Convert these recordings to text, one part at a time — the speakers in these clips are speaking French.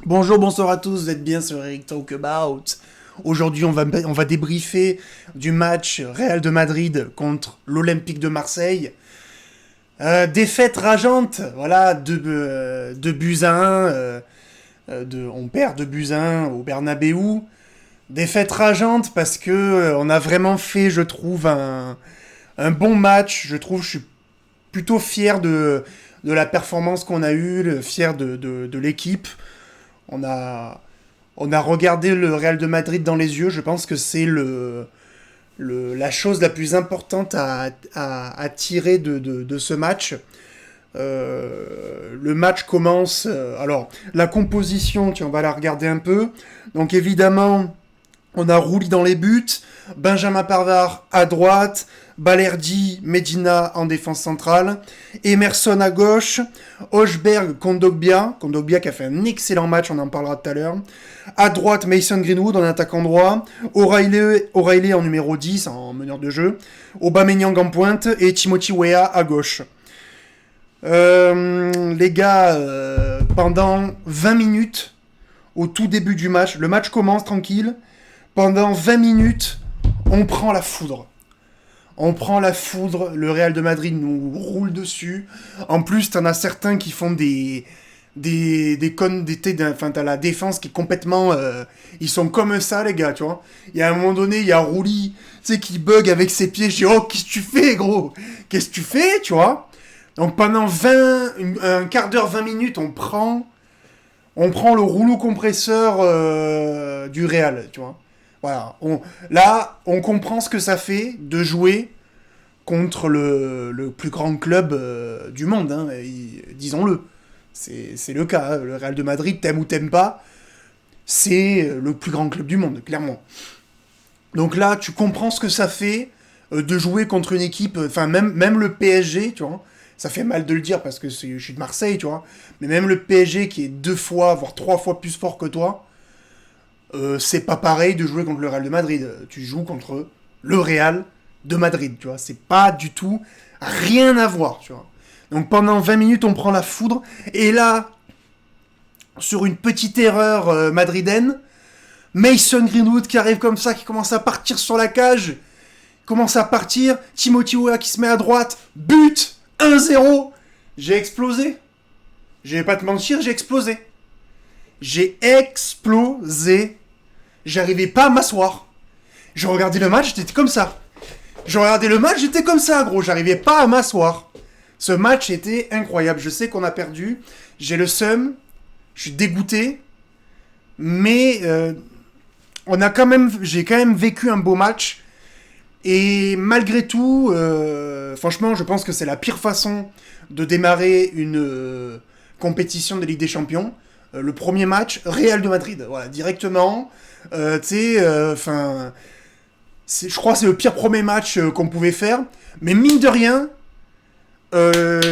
Bonjour, bonsoir à tous, vous êtes bien sur Eric Talk About. Aujourd'hui, on va débriefer du match Real de Madrid contre l'Olympique de Marseille. Défaite rageante, voilà, 2 buts à 1. On perd 2 buts à 1 au Bernabeu. Défaite rageante parce que on a vraiment fait, je trouve, un bon match. Je suis plutôt fier de la performance qu'on a eue, fier de l'équipe. On a, on a regardé le Real de Madrid dans les yeux. Je pense que c'est la chose la plus importante à tirer de ce match. Le match commence. Alors, la composition, tiens, on va la regarder un peu. Donc, évidemment, on a Rouli dans les buts, Benjamin Pavard à droite, Balerdi, Medina en défense centrale, Emerson à gauche, Hochberg, Kondogbia qui a fait un excellent match, on en parlera tout à l'heure. À droite, Mason Greenwood en attaquant droit, O'Reilly en numéro 10, en meneur de jeu, Aubameyang en pointe et Timothy Weah à gauche. Les gars, pendant 20 minutes, au tout début du match, le match commence tranquille, pendant 20 minutes, on prend la foudre. On prend la foudre, le Real de Madrid nous roule dessus. En plus, t'en as certains qui font enfin, t'as la défense qui est complètement... ils sont comme ça, les gars, tu vois. Il y a un moment donné, il y a Rouli, tu sais, qui bug avec ses pieds. Je dis, oh, qu'est-ce que tu fais, gros? Qu'est-ce que tu fais, tu vois? Donc pendant un quart d'heure, 20 minutes, on prend le rouleau compresseur du Real, tu vois. Voilà. Là, on comprend ce que ça fait de jouer contre le plus grand club du monde, hein, disons-le. C'est le cas. Hein. Le Real de Madrid, t'aimes ou t'aimes pas, c'est le plus grand club du monde, clairement. Donc là, tu comprends ce que ça fait de jouer contre une équipe, enfin même le PSG, tu vois. Ça fait mal de le dire parce que je suis de Marseille, tu vois. Mais même le PSG qui est 2 fois, voire 3 fois plus fort que toi, c'est pas pareil de jouer contre le Real de Madrid. Tu joues contre le Real de Madrid, tu vois. C'est pas du tout rien à voir, tu vois. Donc pendant 20 minutes, on prend la foudre. Et là, sur une petite erreur madrilène, Mason Greenwood qui arrive comme ça, qui commence à partir sur la cage, commence à partir. Timothy Weah qui se met à droite, but 1-0. J'ai explosé. Je vais pas te mentir, j'ai explosé. J'ai explosé. J'arrivais pas à m'asseoir. Je regardais le match, j'étais comme ça. J'étais comme ça, gros. J'arrivais pas à m'asseoir. Ce match était incroyable. Je sais qu'on a perdu. J'ai le seum. Je suis dégoûté. Mais j'ai quand même vécu un beau match. Et malgré tout, franchement, je pense que c'est la pire façon de démarrer une compétition de Ligue des Champions. Le premier match, Real de Madrid, voilà, directement. Tu sais, enfin, je crois que c'est le pire premier match qu'on pouvait faire. Mais mine de rien,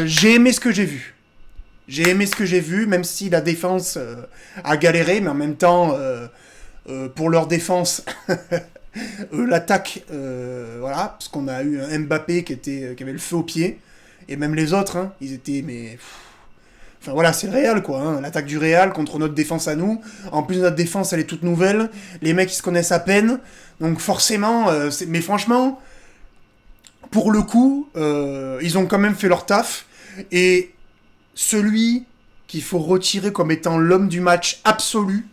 j'ai aimé ce que j'ai vu. J'ai aimé ce que j'ai vu, même si la défense a galéré, mais en même temps, pour leur défense, l'attaque, voilà, parce qu'on a eu un Mbappé qui avait le feu au pied, et même les autres, hein, ils étaient, mais... Enfin voilà, c'est le Real quoi, hein. L'attaque du Real contre notre défense à nous. En plus notre défense elle est toute nouvelle, les mecs ils se connaissent à peine, donc forcément, mais franchement, pour le coup, ils ont quand même fait leur taf, et celui qu'il faut retirer comme étant l'homme du match absolu,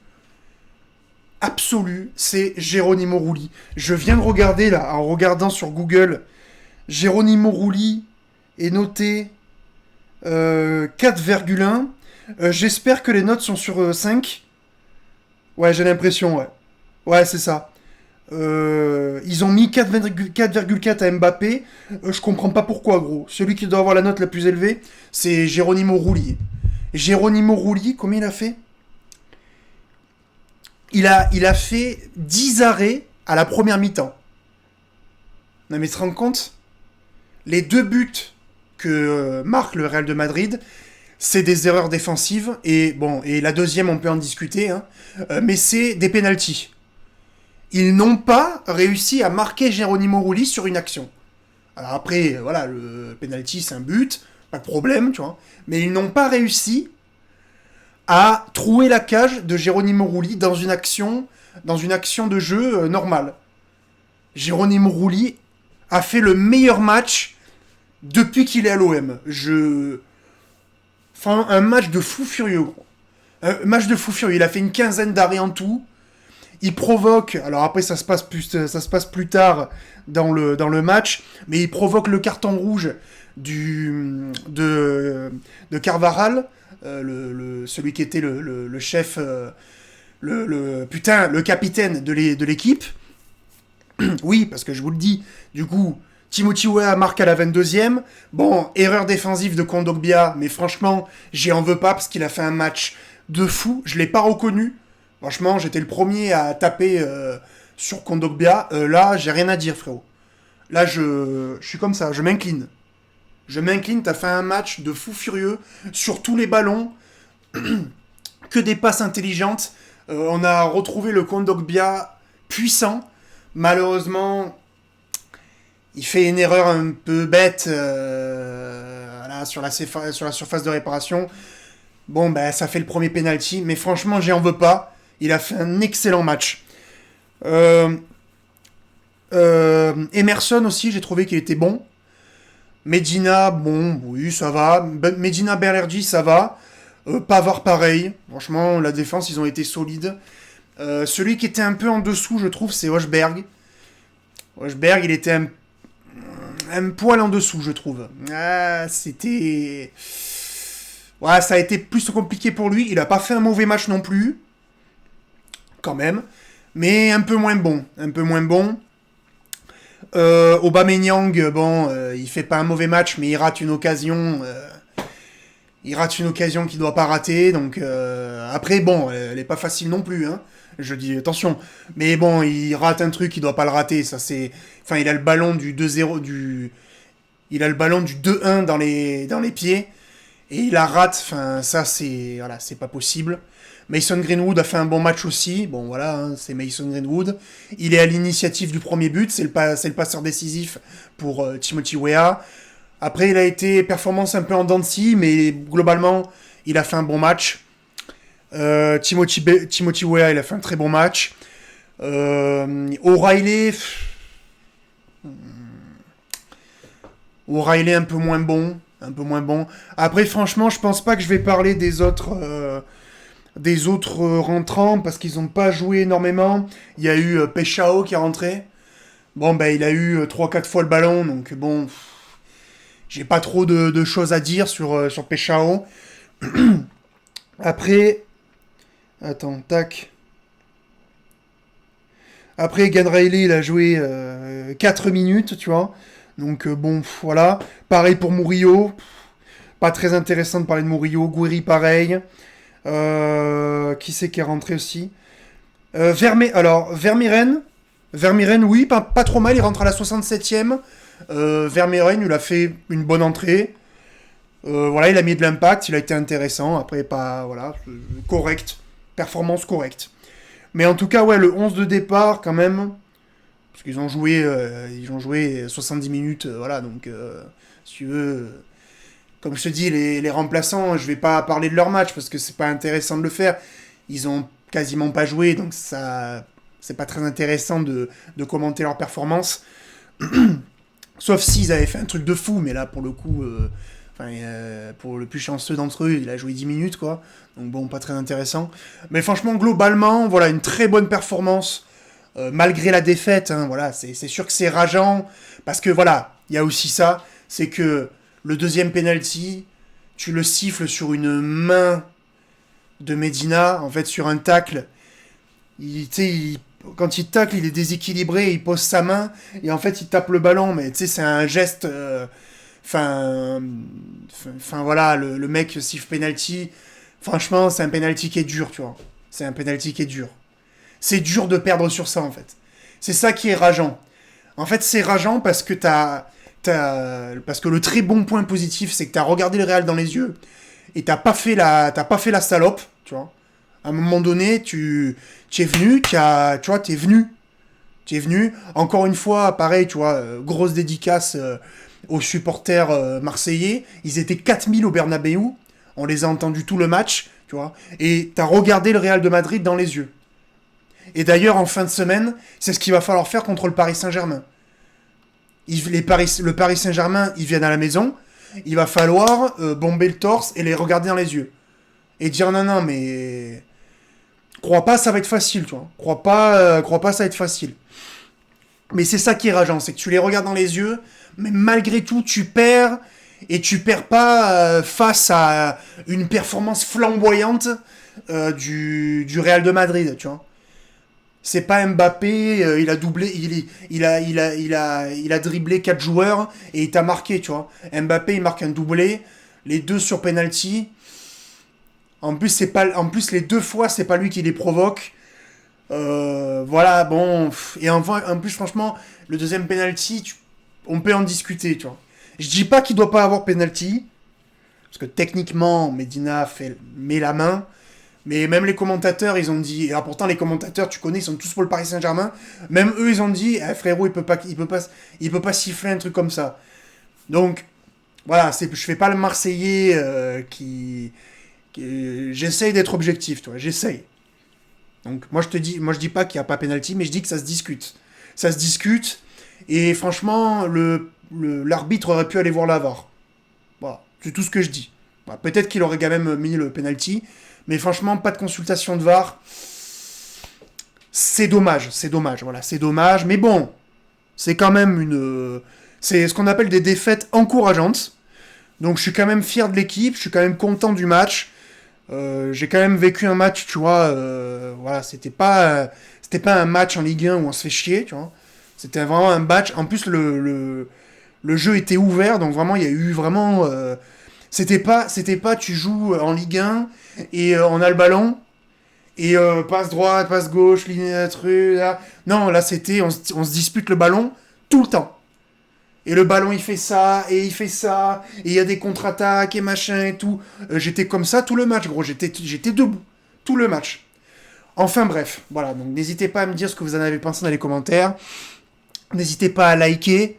c'est Geronimo Rulli. Je viens de regarder là, en regardant sur Google, Geronimo Rulli est noté 4,1. J'espère que les notes sont sur 5. Ouais, j'ai l'impression, ouais. Ouais, c'est ça. Ils ont mis 4,4 à Mbappé. Je comprends pas pourquoi, gros. Celui qui doit avoir la note la plus élevée, c'est Geronimo Rulli. Geronimo Rulli, combien il a fait il a fait 10 arrêts à la première mi-temps. Non mais tu te rends compte? Les 2 buts que marque le Real de Madrid, c'est des erreurs défensives. Et bon, et la deuxième, on peut en discuter, hein, mais c'est des pénaltys. Ils n'ont pas réussi à marquer Geronimo Rulli sur une action. Alors après, voilà, le penalty c'est un but, pas de problème, tu vois. Mais ils n'ont pas réussi a troué la cage de Geronimo Rulli dans une action de jeu normale. Geronimo Rulli a fait le meilleur match depuis qu'il est à l'OM. Enfin, un match de fou furieux, gros. Un match de fou furieux. Il a fait une quinzaine d'arrêts en tout. Il provoque, alors après ça se passe plus tard dans le match, mais il provoque le carton rouge de Carvajal, celui qui était le chef, le capitaine de l'équipe. Oui, parce que je vous le dis, du coup, Timothy Weah marque à la 22e. Bon, erreur défensive de Kondogbia, mais franchement, j'y en veux pas parce qu'il a fait un match de fou. Je l'ai pas reconnu. Franchement, j'étais le premier à taper sur Kondogbia. Là, j'ai rien à dire, frérot. Là, je suis comme ça, je m'incline. Je m'incline, t'as fait un match de fou furieux sur tous les ballons. Que des passes intelligentes. On a retrouvé le Kondogbia puissant. Malheureusement, il fait une erreur un peu bête voilà, sur la surface de réparation. Bon, ben, ça fait le premier penalty, mais franchement, j'y en veux pas. Il a fait un excellent match. Emerson aussi, j'ai trouvé qu'il était bon. Medina, bon, oui, ça va. Medina Berlerdi, ça va. Pavard, pareil. Franchement, la défense, ils ont été solides. Celui qui était un peu en dessous, je trouve, c'est Hochberg. Hochberg, il était un poil en dessous, je trouve. C'était... Ouais, ça a été plus compliqué pour lui. Il a pas fait un mauvais match non plus. Quand même. Mais un peu moins bon. Aubameyang, bon, il fait pas un mauvais match, mais il rate une occasion. Qu'il doit pas rater. Donc, après, bon, elle est pas facile non plus, hein. Je dis attention. Mais bon, il rate un truc, il doit pas le rater. Ça, c'est... Enfin, il a le ballon du 2-0, il a le ballon du 2-1 dans les pieds. Et il la rate. Enfin, ça, c'est... Voilà, c'est pas possible. Mason Greenwood a fait un bon match aussi. Bon, voilà, hein, c'est Mason Greenwood. Il est à l'initiative du premier but. C'est le passeur décisif pour Timothy Weah. Après, il a été performance un peu en dents de scie, mais globalement, il a fait un bon match. Timothy Weah, il a fait un très bon match. O'Reilly un peu moins bon. Après, franchement, je pense pas que je vais parler des autres rentrants parce qu'ils n'ont pas joué énormément. Il y a eu Peshao qui est rentré. Bon, ben, il a eu 3-4 fois le ballon, donc bon, j'ai pas trop de choses à dire sur Peshao. Après, attends, tac. Après, Gan Riley, il a joué 4 minutes, tu vois. Donc, bon, voilà. Pareil pour Murillo. Pas très intéressant de parler de Murillo. Gouiri, pareil. Qui c'est qui est rentré aussi Vermeeren, oui, pas trop mal. Il rentre à la 67e. Vermeeren, il a fait une bonne entrée. Voilà, il a mis de l'impact. Il a été intéressant. Après, pas... Voilà, correct. Performance correcte. Mais en tout cas, ouais, le 11 de départ, quand même... Parce qu'ils ont joué 70 minutes, voilà, donc si tu veux, comme je te dis, les remplaçants, je vais pas parler de leur match parce que c'est pas intéressant de le faire. Ils ont quasiment pas joué, donc ça, c'est pas très intéressant de commenter leur performance. Sauf s'ils avaient fait un truc de fou, mais là, pour le coup, pour le plus chanceux d'entre eux, il a joué 10 minutes, quoi. Donc bon, pas très intéressant. Mais franchement, globalement, voilà, une très bonne performance. Malgré la défaite, hein, voilà, c'est sûr que c'est rageant, parce que voilà, il y a aussi ça, c'est que le deuxième penalty, tu le siffles sur une main de Medina, en fait sur un tacle, quand il tacle, il est déséquilibré, il pose sa main, et en fait il tape le ballon, mais tu sais, c'est un geste, enfin voilà, le mec siffle penalty, franchement, c'est un penalty qui est dur, tu vois, c'est un penalty qui est dur. C'est dur de perdre sur ça, en fait. C'est ça qui est rageant. En fait, c'est rageant parce que parce que le très bon point positif, c'est que t'as regardé le Real dans les yeux et t'as pas fait la salope, tu vois. À un moment donné, tu es venu, t'es venu. Encore une fois, pareil, tu vois, grosse dédicace aux supporters marseillais. Ils étaient 4000 au Bernabéu. On les a entendus tout le match. tu vois. Et t'as regardé le Real de Madrid dans les yeux. Et d'ailleurs, en fin de semaine, c'est ce qu'il va falloir faire contre le Paris Saint-Germain. Le Paris Saint-Germain, ils viennent à la maison, il va falloir bomber le torse et les regarder dans les yeux. Et dire non, mais... Crois pas, ça va être facile, tu vois. Crois pas, ça va être facile. Mais c'est ça qui est rageant, c'est que tu les regardes dans les yeux, mais malgré tout, tu perds, et tu perds pas face à une performance flamboyante du Real de Madrid, tu vois. C'est pas Mbappé, il a doublé, il a dribblé 4 joueurs et il t'a marqué, tu vois. Mbappé, il marque un doublé, les deux sur penalty. En plus les deux fois, c'est pas lui qui les provoque. Voilà, bon. Et en plus, franchement, le deuxième penalty, on peut en discuter, tu vois. Je dis pas qu'il doit pas avoir penalty, parce que techniquement, Medina met la main. Mais même les commentateurs, ils ont dit... Et pourtant, les commentateurs, tu connais, ils sont tous pour le Paris Saint-Germain. Même eux, ils ont dit, frérot, il peut pas siffler un truc comme ça. Donc, voilà, je fais pas le Marseillais j'essaye d'être objectif, tu vois, j'essaye. Donc, moi, je dis pas qu'il n'y a pas pénalty, mais je dis que ça se discute. Ça se discute, et franchement, l'arbitre aurait pu aller voir la VAR. Voilà, c'est tout ce que je dis. Voilà, peut-être qu'il aurait quand même mis le penalty, mais franchement, pas de consultation de VAR. C'est dommage, voilà, c'est dommage. Mais bon, c'est quand même c'est ce qu'on appelle des défaites encourageantes. Donc je suis quand même fier de l'équipe, je suis quand même content du match. J'ai quand même vécu un match, tu vois, voilà, c'était pas un match en Ligue 1 où on se fait chier, tu vois. C'était vraiment un match. En plus, le jeu était ouvert, donc vraiment, il y a eu vraiment... C'était pas, tu joues en Ligue 1 et on a le ballon et passe droite, passe gauche, ligne truc là. Non, là c'était on se dispute le ballon tout le temps. Et le ballon il fait ça et il fait ça et il y a des contre-attaques et machin et tout. J'étais comme ça tout le match, gros. J'étais debout tout le match. Enfin bref, voilà. Donc n'hésitez pas à me dire ce que vous en avez pensé dans les commentaires. N'hésitez pas à liker.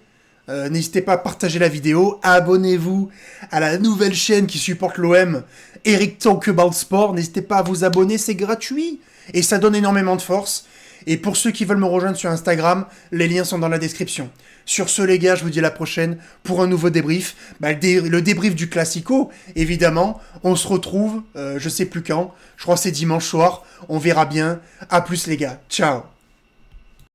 N'hésitez pas à partager la vidéo, abonnez-vous à la nouvelle chaîne qui supporte l'OM, Eric Talk About Sport. N'hésitez pas à vous abonner, c'est gratuit et ça donne énormément de force. Et pour ceux qui veulent me rejoindre sur Instagram, les liens sont dans la description. Sur ce les gars, je vous dis à la prochaine pour un nouveau débrief. Le débrief du Classico, évidemment. On se retrouve, je sais plus quand, je crois que c'est dimanche soir. On verra bien. À plus les gars, ciao.